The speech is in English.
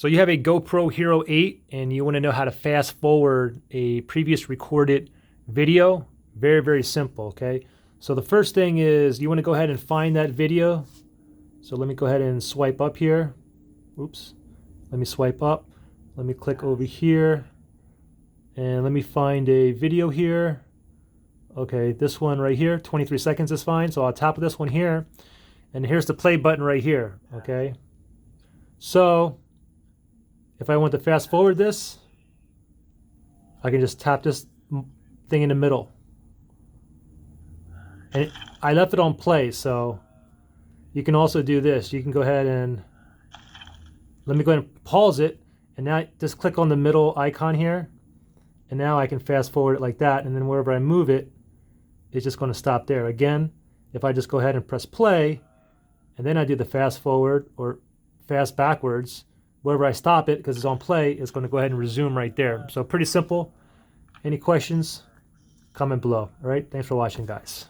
So you have a GoPro Hero 8 and you want to know how to fast forward a previous recorded video. Very, very simple, okay? So the first thing is you want to go ahead and find that video. So let me go ahead and swipe up here. Oops. Let me swipe up. Let me click over here. And let me find a video here. Okay, this one right here, 23 seconds is fine. So I'll tap this one here. And here's the play button right here, okay? So if I want to fast forward this, I can just tap this thing in the middle. And I left it on play, so you can also do this. You can go ahead and, let me go ahead and pause it, and now just click on the middle icon here, and now I can fast forward it like that, and then wherever I move it, it's just going to stop there. Again, if I just go ahead and press play, and then I do the fast forward or fast backwards, wherever I stop it, because it's on play, it's going to go ahead and resume right there. So pretty simple. Any questions? Comment below. All right, thanks for watching, guys.